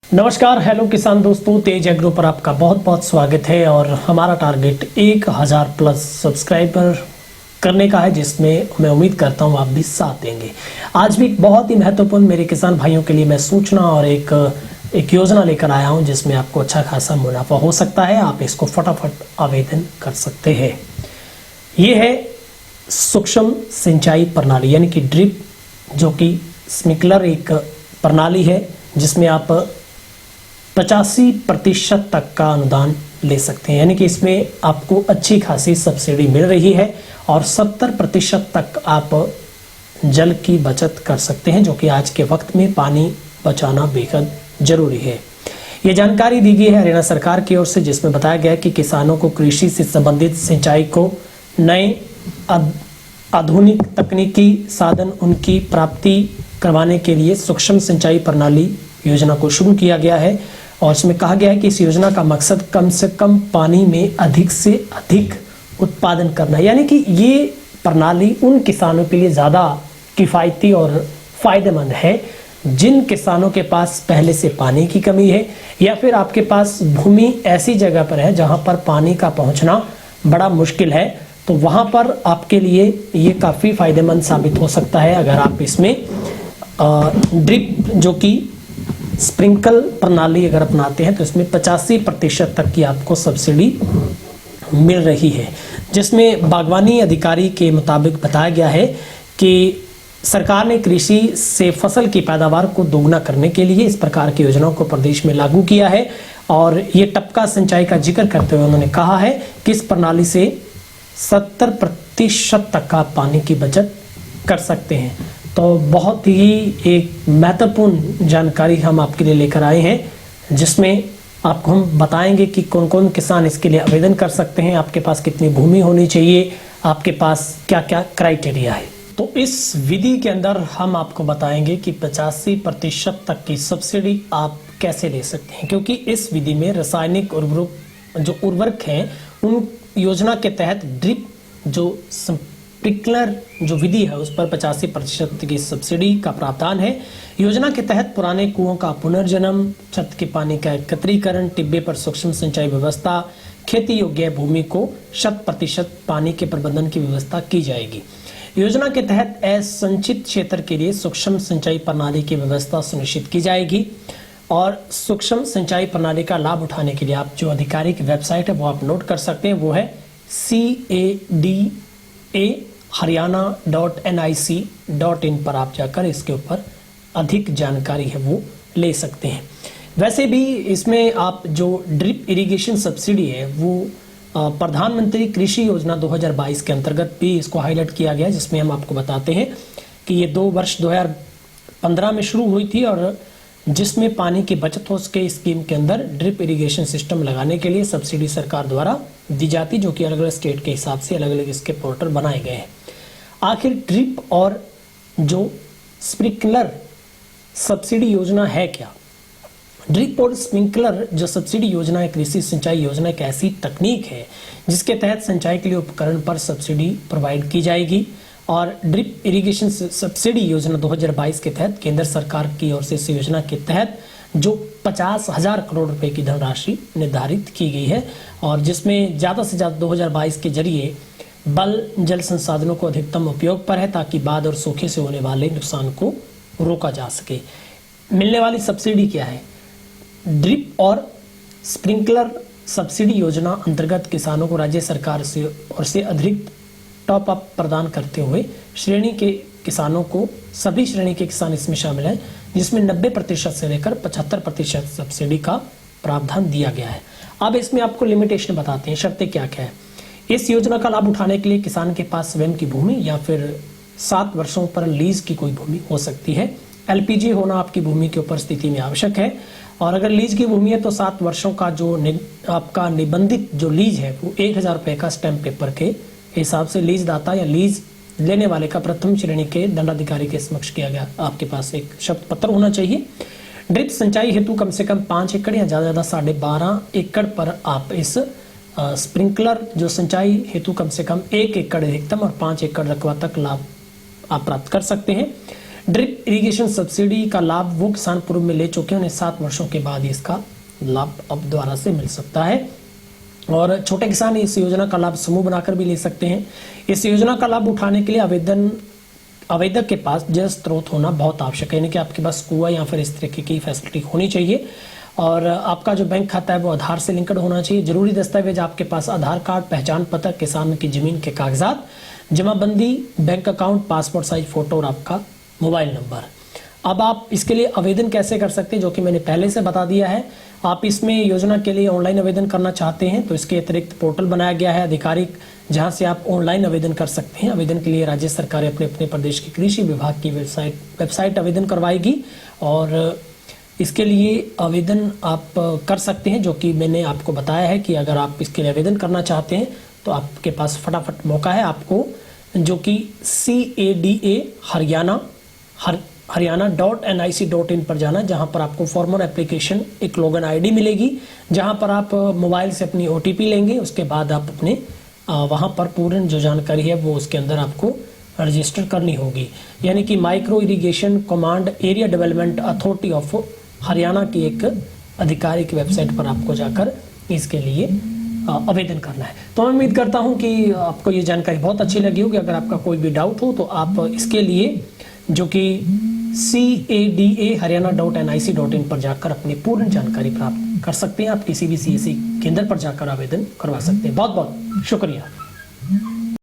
नमस्कार, हेलो किसान दोस्तों, तेज एग्रो पर आपका बहुत बहुत स्वागत है। और हमारा टारगेट 1000 प्लस सब्सक्राइबर करने का है, जिसमें मैं उम्मीद करता हूं आप भी साथ देंगे। आज भी बहुत ही महत्वपूर्ण मेरे किसान भाइयों के लिए मैं सूचना और एक योजना लेकर आया हूं, जिसमें आपको अच्छा खासा मुनाफा हो सकता है। आप इसको फटाफट आवेदन कर सकते हैं। ये है सूक्ष्म सिंचाई प्रणाली यानी कि ड्रिप, जो कि स्प्रिंकलर एक प्रणाली है जिसमें आप 85% तक का अनुदान ले सकते हैं। यानी कि इसमें आपको अच्छी खासी सब्सिडी मिल रही है और 70% तक आप जल की बचत कर सकते हैं, जो कि आज के वक्त में पानी बचाना बेहद जरूरी है। ये जानकारी दी गई है हरियाणा सरकार की ओर से, जिसमें बताया गया है कि किसानों को कृषि से संबंधित सिंचाई को नए आधुनिक तकनीकी साधन उनकी प्राप्ति करवाने के लिए सूक्ष्म सिंचाई प्रणाली योजना को शुरू किया गया है। और इसमें कहा गया है कि इस योजना का मकसद कम से कम पानी में अधिक से अधिक उत्पादन करना है। यानी कि ये प्रणाली उन किसानों के लिए ज़्यादा किफ़ायती और फायदेमंद है जिन किसानों के पास पहले से पानी की कमी है, या फिर आपके पास भूमि ऐसी जगह पर है जहाँ पर पानी का पहुँचना बड़ा मुश्किल है। तो वहाँ पर आपके लिए ये काफ़ी फायदेमंद साबित हो सकता है अगर आप इसमें ड्रिप जो कि स्प्रिंकल प्रणाली अगर अपनाते हैं। तो इसमें 85% तक की आपको सब्सिडी मिल रही है, जिसमें बागवानी अधिकारी के मुताबिक बताया गया है कि सरकार ने कृषि से फसल की पैदावार को दोगुना करने के लिए इस प्रकार की योजनाओं को प्रदेश में लागू किया है। और ये टपका सिंचाई का जिक्र करते हुए उन्होंने कहा है कि इस प्रणाली से 70% तक का पानी की बचत कर सकते हैं। तो बहुत ही एक महत्वपूर्ण जानकारी हम आपके लिए लेकर आए हैं, जिसमें आपको हम बताएंगे कि कौन कौन किसान इसके लिए आवेदन कर सकते हैं, आपके पास कितनी भूमि होनी चाहिए, आपके पास क्या क्या क्राइटेरिया है। तो इस विधि के अंदर हम आपको बताएंगे कि 85% तक की सब्सिडी आप कैसे ले सकते हैं, क्योंकि इस विधि में रासायनिक उर्वरक हैं उन योजना के तहत ड्रिप जो स्प्रिंकलर जो विधि है उस पर 85% की सब्सिडी का प्रावधान है। योजना के तहत पुराने कुओं का पुनर्जन्म, छत के पानी का एकत्रीकरण, टिब्बे पर सूक्ष्म सिंचाई व्यवस्था, खेती योग्य भूमि को 100% पानी के प्रबंधन की व्यवस्था की जाएगी। योजना के तहत असंचित क्षेत्र के लिए सूक्ष्म सिंचाई प्रणाली की व्यवस्था सुनिश्चित की जाएगी। और सूक्ष्म सिंचाई प्रणाली का लाभ उठाने के लिए आप जो आधिकारिक वेबसाइट है वो आप नोट कर सकते हैं, वो है CADA haryana.nic.in पर आप जाकर इसके ऊपर अधिक जानकारी है वो ले सकते हैं। वैसे भी इसमें आप जो ड्रिप इरिगेशन सब्सिडी है वो प्रधानमंत्री कृषि योजना 2022 के अंतर्गत भी इसको हाईलाइट किया गया, जिसमें हम आपको बताते हैं कि ये 2 वर्ष 2015 में शुरू हुई थी, और जिसमें पानी की बचत हो सके स्कीम के अंदर ड्रिप इरिगेशन सिस्टम लगाने के लिए सब्सिडी सरकार द्वारा दी जाती, जो कि अलग अलग स्टेट के हिसाब से अलग अलग इसके पोर्टल बनाए गए हैं। आखिर ड्रिप और जो स्प्रिंकलर सब्सिडी योजना है क्या? ड्रिप और स्प्रिंकलर जो सब्सिडी योजना है, कृषि सिंचाई योजना एक ऐसी तकनीक है जिसके तहत सिंचाई के लिए उपकरण पर सब्सिडी प्रोवाइड की जाएगी। और ड्रिप इरिगेशन सब्सिडी योजना 2022 के तहत केंद्र सरकार की ओर से इस योजना के तहत जो 50,000 करोड़ रुपए की धनराशि निर्धारित की गई है, और जिसमें ज़्यादा से ज़्यादा 2022 के जरिए बल जल संसाधनों को अधिकतम उपयोग पर है, ताकि बाढ़ और सूखे से होने वाले नुकसान को रोका जा सके। मिलने वाली सब्सिडी क्या है? ड्रिप और स्प्रिंकलर सब्सिडी योजना अंतर्गत किसानों को राज्य सरकार से और से अधिक टॉप अप प्रदान करते हुए श्रेणी के किसानों को, सभी श्रेणी के किसान इसमें शामिल हैं, जिसमें 90% से लेकर 75% सब्सिडी का प्रावधान दिया गया है। अब इसमें आपको लिमिटेशन बताते हैं, शर्तें क्या क्या है। इस योजना का लाभ उठाने के लिए किसान के पास स्वयं की भूमि या फिर 7 वर्षों पर लीज की कोई भूमि हो सकती है। LPG होना आपकी भूमि के ऊपर स्थिति में आवश्यक है, और अगर लीज की भूमि है तो 7 वर्षों का जो आपका निबंधित जो लीज है वो 1000 रुपये का स्टैम्प पेपर के हिसाब से लीज दाता या लीज लेने वाले का प्रथम श्रेणी के दंडाधिकारी के समक्ष किया गया आपके पास एक शब्द पत्र होना चाहिए। ड्रिप सिंचाई हेतु कम से कम 5 एकड़ या ज़्यादा 12.5 एकड़ पर आप इस स्प्रिंकलर जो सिंचाई हेतु कम से कम 1 एकड़ अधिकतम और 5 एकड़ रकबा तक लाभ आप प्राप्त कर सकते हैं। ड्रिप इरिगेशन सब्सिडी का लाभ वो किसान पूर्व में ले चुके हैं, उन्हें 7 वर्षों के बाद इसका लाभ अब दोबारा से मिल सकता है। और छोटे किसान इस योजना का लाभ समूह बनाकर भी ले सकते हैं। इस योजना का लाभ उठाने के लिए आवेदक के पास जल स्रोत होना बहुत आवश्यक है, यानी कि आपके पास कुआं या फिर इस तरीके की फैसिलिटी होनी चाहिए। और आपका जो बैंक खाता है वो आधार से लिंक्ड होना चाहिए। जरूरी दस्तावेज आपके पास आधार कार्ड, पहचान पत्र, किसान की जमीन के कागजात, जमाबंदी, bank account, passport size photo और आपका मोबाइल नंबर। अब आप इसके लिए आवेदन कैसे कर सकते हैं, जो कि मैंने पहले से बता दिया है। आप इसमें योजना के लिए ऑनलाइन आवेदन करना चाहते हैं तो इसके अतिरिक्त पोर्टल बनाया गया है आधिकारिक, जहां से आप ऑनलाइन आवेदन कर सकते हैं। आवेदन के लिए राज्य सरकारें अपने अपने प्रदेश के कृषि विभाग की वेबसाइट आवेदन करवाएगी और इसके लिए आवेदन आप कर सकते हैं, जो कि मैंने आपको बताया है कि अगर आप इसके लिए आवेदन करना चाहते हैं तो आपके पास फटाफट मौका है। आपको जो कि CADA हरियाणा.nic.in पर जाना, जहां पर आपको फॉर्मर एप्लीकेशन एक लॉगिन ID मिलेगी, जहां पर आप मोबाइल से अपनी OTP लेंगे। उसके बाद आप अपने वहां पर पूर्ण जो जानकारी है वो उसके अंदर आपको रजिस्टर करनी होगी, यानी कि micro irrigation command area development authority of Haryana की एक आधिकारिक वेबसाइट पर आपको जाकर इसके लिए आवेदन करना है। तो मैं उम्मीद करता हूं कि आपको ये जानकारी बहुत अच्छी लगी होगी। अगर आपका कोई भी डाउट हो तो आप इसके लिए जो कि CADA हरियाणा.nic.in पर जाकर अपनी पूर्ण जानकारी प्राप्त कर सकते हैं। आप किसी भी CSC केंद्र पर जाकर आवेदन करवा सकते हैं। बहुत बहुत शुक्रिया।